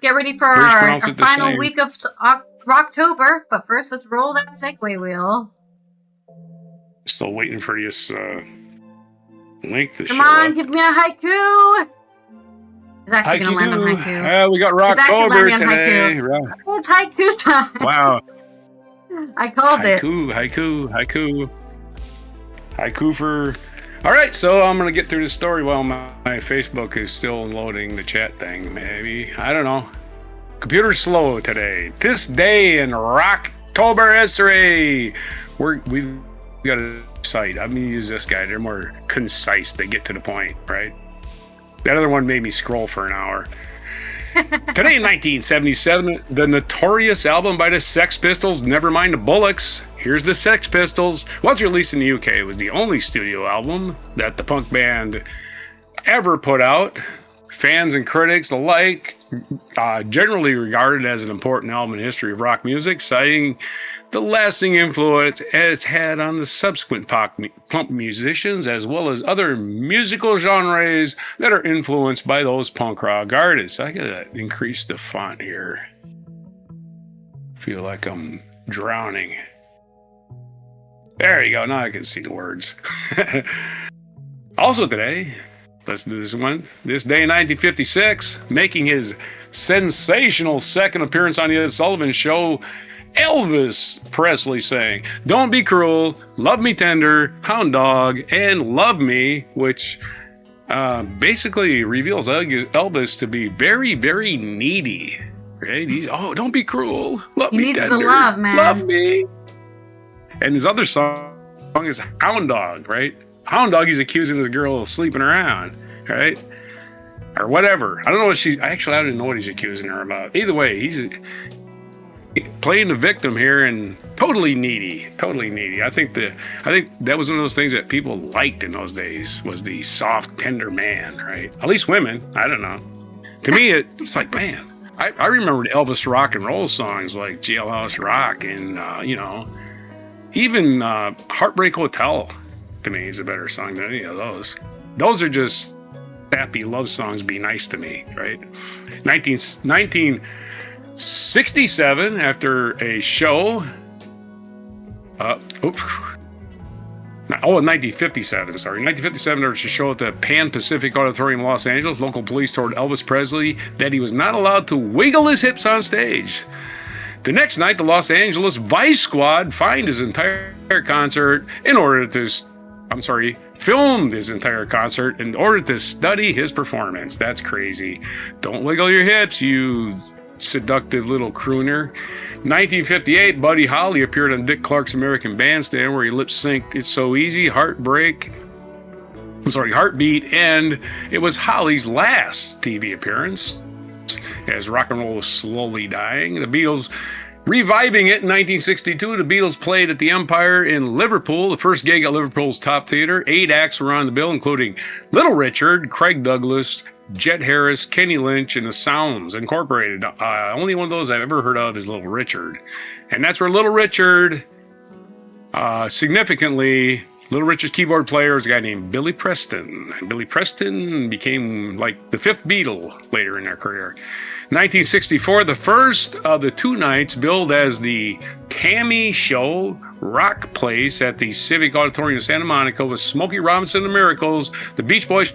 get ready for our final week of Rocktober. But first, let's roll that segue wheel. Still waiting for this link to Come on, give me a haiku. It's actually going to land on haiku. We got Rocktober today. Oh, it's haiku time. Wow. I called it. Haiku for... All right, so I'm going to get through the story while my Facebook is still loading the chat thing, maybe. I don't know. Computer's slow today. This day in Rocktober history. We've got a site. I'm going to use this guy. They're more concise. They get to the point, right? That other one made me scroll for an hour. Today in 1977, the notorious album by the Sex Pistols, Nevermind the Bollocks, Here's the Sex Pistols, was released in the UK. It was the only studio album that the punk band ever put out. Fans and critics alike generally regarded as an important album in the history of rock music, citing the lasting influence it's had on the subsequent punk musicians, as well as other musical genres that are influenced by those punk rock artists. I gotta increase the font here. Feel like I'm drowning. There you go. Now I can see the words. Also today, let's do this one. This day in 1956, making his sensational second appearance on the Sullivan Show, Elvis Presley sang "Don't Be Cruel, Love Me Tender, Hound Dog, and Love Me," which basically reveals Elvis to be very, very needy. Right? Don't be cruel, love me tender, he needs the love, man. Love me. And his other song is Hound Dog, right? Hound Dog, he's accusing this girl of sleeping around, right? Or whatever. I don't know what I don't know what he's accusing her about. Either way, he's playing the victim here and totally needy. I think that was one of those things that people liked in those days, was the soft, tender man, right? At least women. I don't know. To me, it's like, man, I remembered Elvis rock and roll songs like Jailhouse Rock and, even Heartbreak Hotel, to me, is a better song than any of those. Those are just happy love songs, be nice to me, right? 1967, after a show... 1957, sorry. 1957, there was a show at the Pan Pacific Auditorium in Los Angeles. Local police told Elvis Presley that he was not allowed to wiggle his hips on stage. The next night, the Los Angeles Vice Squad filmed his entire concert in order to study his performance. That's crazy. Don't wiggle your hips, you seductive little crooner. 1958, Buddy Holly appeared on Dick Clark's American Bandstand, where he lip-synced "It's So Easy," Heartbeat, and it was Holly's last TV appearance, as rock and roll was slowly dying. The Beatles reviving it in 1962. The Beatles played at the Empire in Liverpool, the first gig at Liverpool's Top Theatre. 8 acts were on the bill, including Little Richard, Craig Douglas, Jet Harris, Kenny Lynch, and the Sounds Incorporated. Only one of those I've ever heard of is Little Richard. And that's where Little Richard, significantly, Little Richard's keyboard player is a guy named Billy Preston. And Billy Preston became like the 5th Beatle later in their career. 1964, the first of the 2 nights billed as the Tammy Show Rock Place at the Civic Auditorium in Santa Monica with Smokey Robinson and the Miracles, the Beach Boys,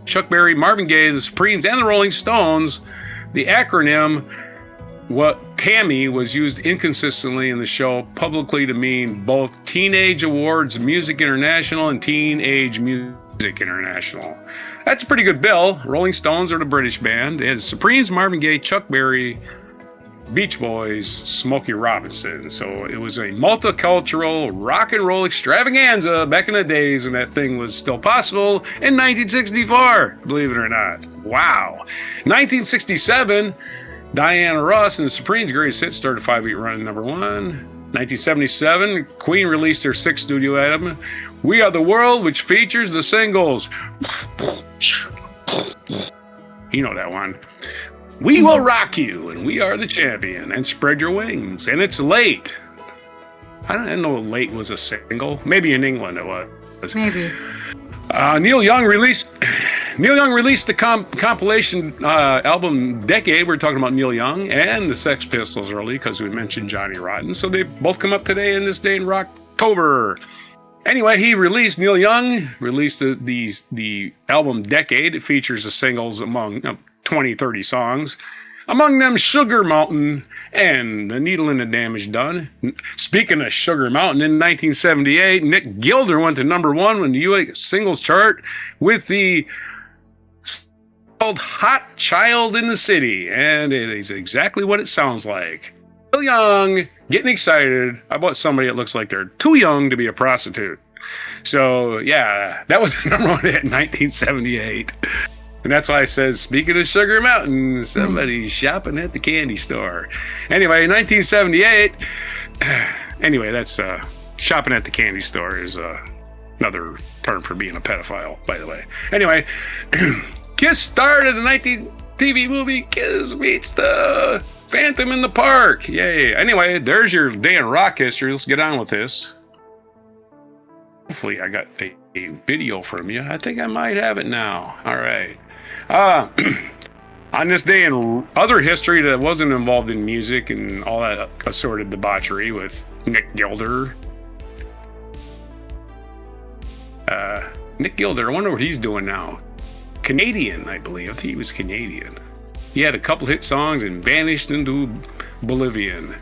Chuck Berry, Marvin Gaye, the Supremes, and the Rolling Stones. The acronym, Tammy, was used inconsistently in the show publicly to mean both Teenage Awards Music International and Teenage Music International. That's a pretty good bill. Rolling Stones are the British band. It has Supremes, Marvin Gaye, Chuck Berry, Beach Boys, Smokey Robinson. So it was a multicultural rock and roll extravaganza back in the days when that thing was still possible in 1964, believe it or not. Wow. 1967, Diana Ross and the Supremes' greatest hit started a 5-week run at #1. 1977, Queen released their 6th studio album, We Are the World, which features the singles. You know that one. We Will Rock You, and We Are the Champion, and Spread Your Wings, and It's Late. I didn't know Late was a single. Maybe in England it was. Maybe. Neil Young released Neil Young released the compilation album Decade. We're talking about Neil Young and the Sex Pistols early because we mentioned Johnny Rotten. So they both come up today in this day in Rocktober. Anyway, Neil Young released the album Decade. It features the singles among 20, 30 songs. Among them, Sugar Mountain and The Needle and the Damage Done. Speaking of Sugar Mountain, in 1978, Nick Gilder went to number 1 on the US singles chart with the called Hot Child in the City. And it is exactly what it sounds like. Neil Young getting excited about somebody that looks like they're too young to be a prostitute. So, yeah, that was the number 1 hit in 1978. And that's why I said, speaking of Sugar Mountain, somebody's shopping at the candy store. Anyway, 1978, that's shopping at the candy store is another term for being a pedophile, by the way. Anyway, Kiss starred in the 19 TV movie Kiss Meets the Phantom in the Park. Yay. Anyway, there's your day in rock history. Let's get on with this. Hopefully I got a video from you. I think I might have it now. All right. On this day in other history that wasn't involved in music and all that assorted debauchery with Nick Gilder. Nick Gilder, I wonder what he's doing now. Canadian, I believe. I think he was Canadian. He had a couple hit songs and vanished into Bolivian.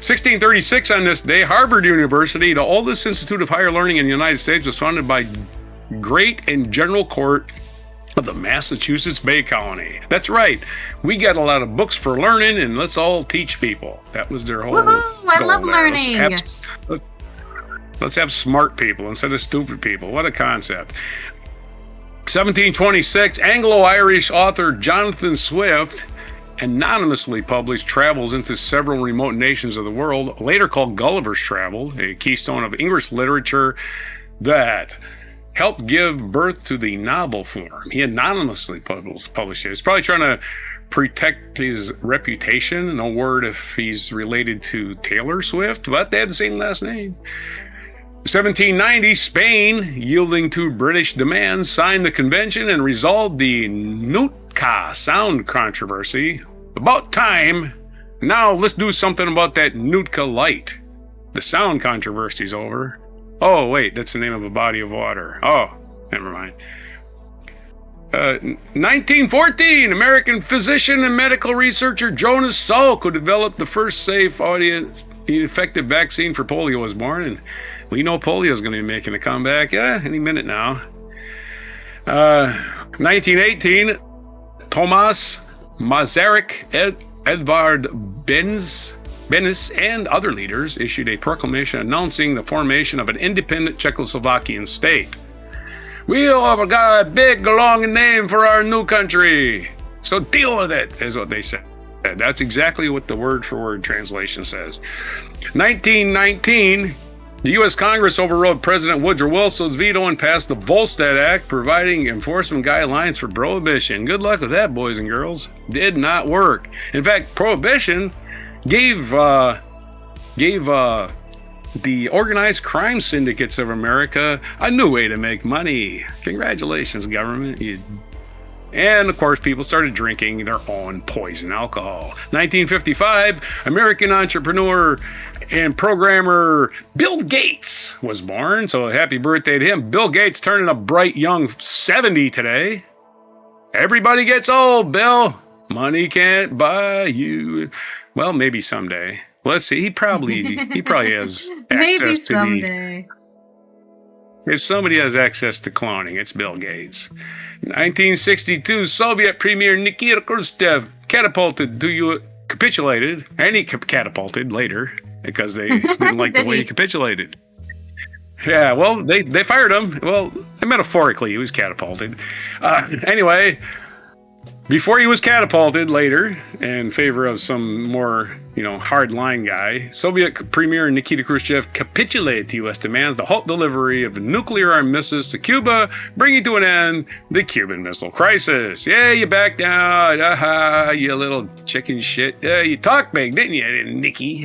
1636 on this day, Harvard University, the oldest institute of higher learning in the United States, was founded by Great and General Court of the Massachusetts Bay Colony. That's right. We got a lot of books for learning, and let's all teach people. That was their whole goal. I love learning. Let's have smart people instead of stupid people. What a concept. 1726, Anglo-Irish author Jonathan Swift anonymously published travels into several remote nations of the world, later called Gulliver's Travels, a keystone of English literature that helped give birth to the novel form. He anonymously published it. He's probably trying to protect his reputation. No word if he's related to Taylor Swift, but they had the same last name. 1790, Spain, yielding to British demands, signed the convention and resolved the Nootka sound controversy. About time. Now let's do something about that Nootka light. The sound controversy's over. Oh, wait, that's the name of a body of water. Oh, never mind. 1914, American physician and medical researcher Jonas Salk, who developed the first safe, effective vaccine for polio, was born. And we know polio is going to be making a comeback any minute now. 1918, Thomas Masaryk, Edvard Beneš, and other leaders issued a proclamation announcing the formation of an independent Czechoslovakian state. We've got a big, long name for our new country, so deal with it, is what they said. That's exactly what the word-for-word translation says. 1919, the U.S. Congress overrode President Woodrow Wilson's veto and passed the Volstead Act, providing enforcement guidelines for prohibition. Good luck with that, boys and girls. Did not work. In fact, prohibition gave the organized crime syndicates of America a new way to make money. Congratulations, government. And, of course, people started drinking their own poison alcohol. 1955, American entrepreneur and programmer Bill Gates was born. So happy birthday to him. Bill Gates turning a bright young 70 today. Everybody gets old, Bill. Money can't buy you. Well, maybe someday. Let's see. He probably has access maybe to someday. If somebody has access to cloning, it's Bill Gates. 1962, Soviet Premier Nikita Khrushchev capitulated, and he catapulted later because they didn't like the way he capitulated. Yeah, well, they fired him. Well, metaphorically, he was catapulted. Anyway, before he was catapulted later in favor of some more, hard-line guy, Soviet Premier Nikita Khrushchev capitulated to U.S. demands to halt delivery of nuclear-armed missiles to Cuba, bringing to an end the Cuban Missile Crisis. Yeah, you backed down. Aha, you little chicken shit. Yeah, you talked big, didn't you, Nicky?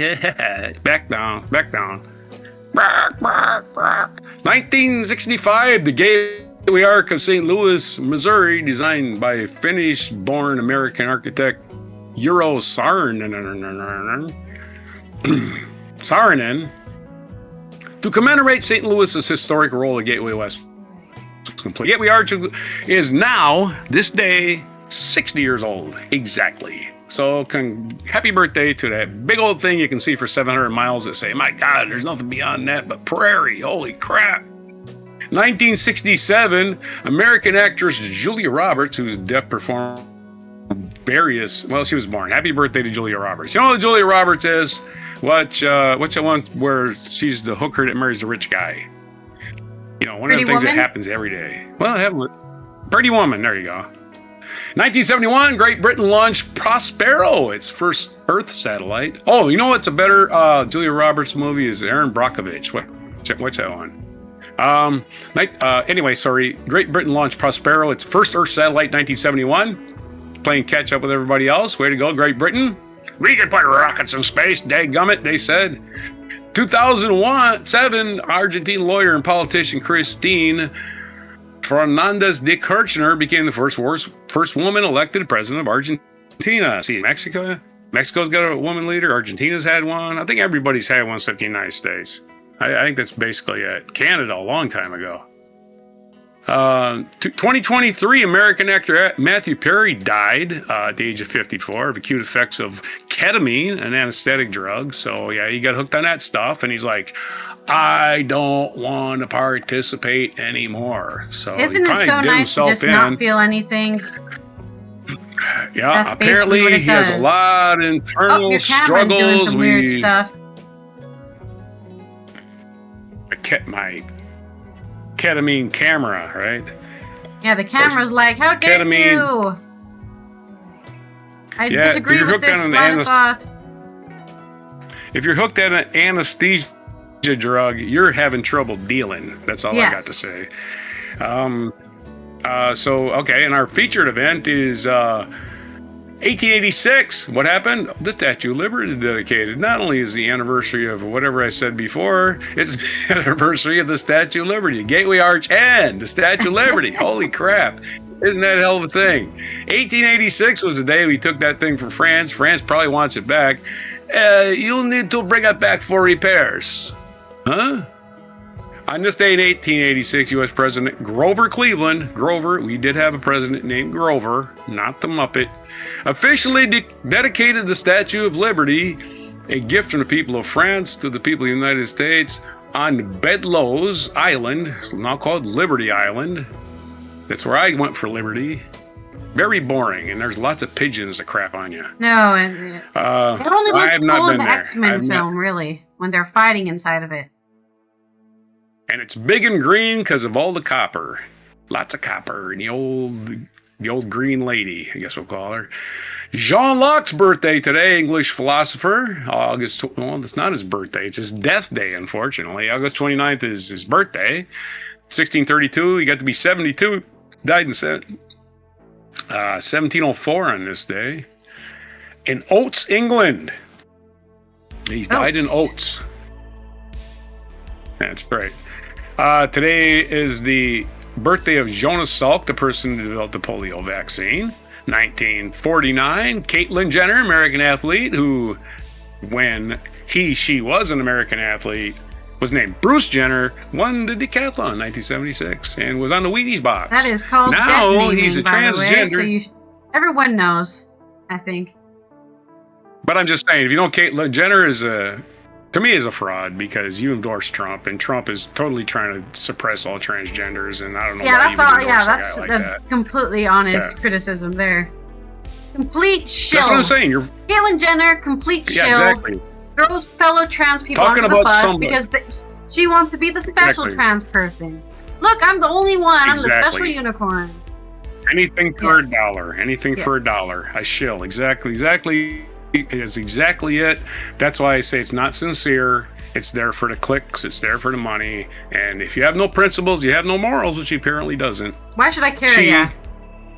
Back down. 1965, the gay Gateway Arch of St. Louis, Missouri, designed by Finnish-born American architect Euro Saarinen. Saarinen, to commemorate St. Louis's historic role at Gateway West was complete. Gateway Arch is now, this day, 60 years old. Exactly. So, happy birthday to that big old thing you can see for 700 miles that say, my God, there's nothing beyond that but prairie. Holy crap. 1967, American actress Julia Roberts, whose deaf performed she was born. Happy birthday to Julia Roberts. You know who Julia Roberts is? What's the one where she's the hooker that marries the rich guy? You know, one of the things that happens every day. Well, Pretty Woman, there you go. 1971, Great Britain launched Prospero, its first Earth satellite. Oh, you know what's a better Julia Roberts movie is Erin Brockovich. What's that one? Anyway, sorry. Great Britain launched Prospero, its first Earth satellite, 1971. Playing catch up with everybody else. Way to go, Great Britain. We can put rockets in space, dadgummit, they said. 2007, Argentine lawyer and politician Christine Fernandez de Kirchner became the first woman elected president of Argentina. See, Mexico's got a woman leader. Argentina's had one. I think everybody's had one except the United States. I think that's basically it. Canada, a long time ago. 2023, American actor Matthew Perry died at the age of 54 of acute effects of ketamine, an anesthetic drug. So, yeah, he got hooked on that stuff, and he's like, I don't want to participate anymore. So isn't it so nice to just not feel anything? Yeah, that's apparently he has a lot of internal struggles. Doing some weird stuff. My ketamine camera, right? Yeah, the camera's like, how dare you? I disagree with this line of thought. If you're hooked on an anesthesia drug, you're having trouble dealing. That's all I got to say. Okay, and our featured event is 1886. What happened? The Statue of Liberty dedicated. Not only is the anniversary of whatever I said before, it's the anniversary of the Statue of Liberty. Gateway Arch and the Statue of Liberty. Holy crap. Isn't that a hell of a thing? 1886 was the day we took that thing from France. France probably wants it back. You'll need to bring it back for repairs. Huh? On this day in 1886, U.S. President Grover Cleveland, we did have a president named Grover, not the Muppet, officially dedicated the Statue of Liberty, a gift from the people of France to the people of the United States, on Bedloes Island, now called Liberty Island. That's where I went for liberty. Very boring, and there's lots of pigeons that crap on you. No, and it only looks cool in the X-Men film, really, when they're fighting inside of it. And it's big and green because of all the copper. Lots of copper. And the old green lady, I guess we'll call her. Jean Locke's birthday today, English philosopher. It's not his birthday. It's his death day, unfortunately. August 29th is his birthday. 1632, he got to be 72. Died in 1704 on this day. In Oates, England. He died in Oates. That's right. Today is the birthday of Jonas Salk, the person who developed the polio vaccine. 1949, Caitlyn Jenner, American athlete, who, when she was an American athlete, was named Bruce Jenner, won the decathlon in 1976 and was on the Wheaties box. That is called now naming, he's a transgender. So everyone knows, I think. But I'm just saying, if you know Caitlyn Jenner to me is a fraud because you endorse Trump, and Trump is totally trying to suppress all transgenders, and I don't know why you would endorse that's a guy like the that. Completely honest criticism there. Complete shill. That's what I'm saying. Caitlyn Jenner, complete shill. Yeah, exactly. Throws fellow trans people Talking under the about bus because she wants to be the special trans person. Look, I'm the only one. I'm the special unicorn. Anything for a dollar. Anything for a dollar. I shill. Exactly. Is exactly it. That's why I say it's not sincere. It's there for the clicks. It's there for the money. And if you have no principles, you have no morals, which he apparently doesn't. Why should I care?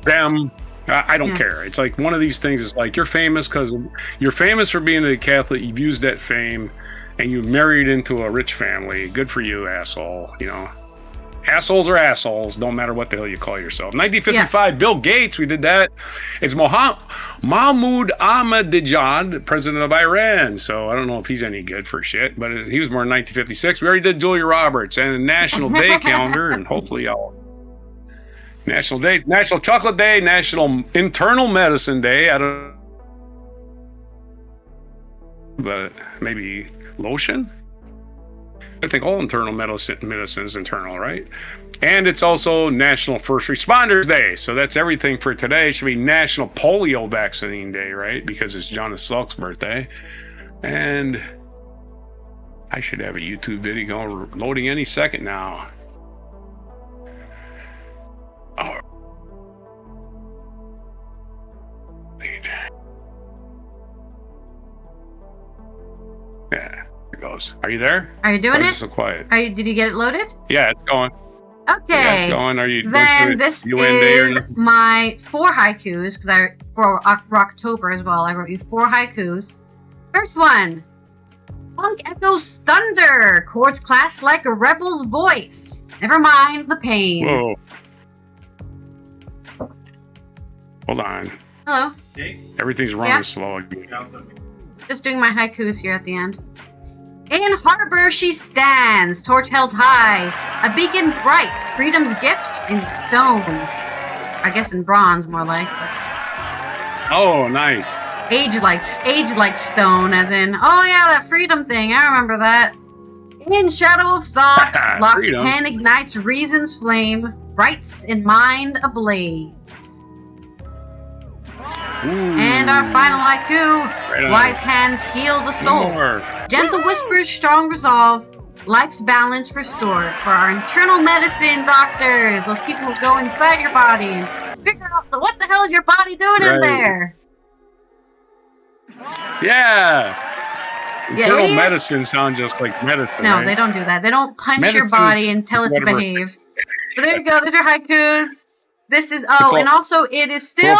Them. I don't care. It's like one of these things. It's like you're famous because you're famous for being a Catholic. You've used that fame, and you married into a rich family. Good for you, asshole. You know. assholes are assholes, no matter what the hell you call yourself. 1955, Bill Gates, we did that. It's Mahmoud Ahmadinejad, president of Iran. So I don't know if he's any good for shit, but he was born in 1956. We already did Julia Roberts and the National Day calendar, and hopefully National Chocolate Day, National Internal Medicine Day. I don't, but maybe lotion. I think all internal medicine is internal, right? And it's also National First Responders Day. So that's everything for today. It should be National Polio Vaccine Day, right? Because it's Jonas Salk's birthday. And I should have a YouTube video loading any second now. Oh. Wait. Yeah. Goes. Are you there? Are you doing it? So quiet. Did you get it loaded? Yeah, it's going. Okay. Yeah, it's going. Are you? Then this is my 4 haikus because for Rocktober as well. I wrote you 4 haikus. First one. Funk echoes thunder. Chords clash like a rebel's voice. Never mind the pain. Whoa. Hold on. Hello. Everything's running slow. Just doing my haikus here at the end. In harbor she stands, torch held high, a beacon bright, freedom's gift in stone. I guess in bronze, more like. Oh, nice. Age like stone, as in, oh yeah, that freedom thing, I remember that. In shadow of thought, Locke's pen ignites reason's flame, rights in mind ablaze. Ooh. And our final haiku, wise hands heal the soul. Gentle whispers, strong resolve, life's balance restored. For our internal medicine doctors, those people who go inside your body and figure out what the hell is your body doing in there. Yeah. Internal medicine sounds just like medicine. No, right? they don't do that. They don't punch your body and tell it to behave. So there you go. There's your haikus. This is and also it is still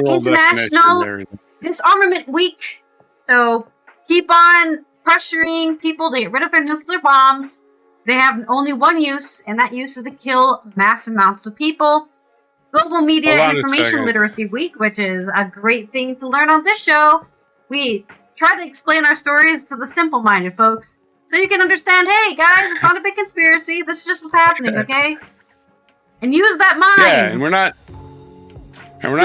International Disarmament Week. So keep on pressuring people to get rid of their nuclear bombs. They have only one use, and that use is to kill mass amounts of people. Global Media Information Literacy Week, which is a great thing to learn on this show. We try to explain our stories to the simple-minded folks, so you can understand, hey guys, it's not a big conspiracy. This is just what's happening, okay? And use that mind. Yeah, and we're not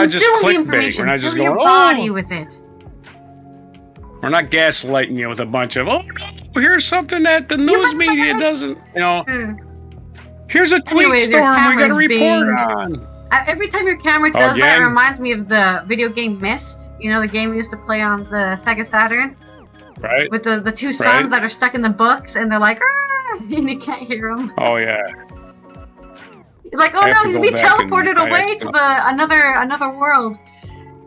just clickbait. We're not just going, your body with it. We're not gaslighting you with a bunch of, here's something that the news media doesn't, Here's a tweet storm we got to report on. Every time your camera does that, it reminds me of the video game Myst. You know, the game we used to play on the Sega Saturn? Right. With the 2 sons that are stuck in the books, and they're like, and you can't hear them. Oh, yeah. Like, oh no, we teleported away to another world.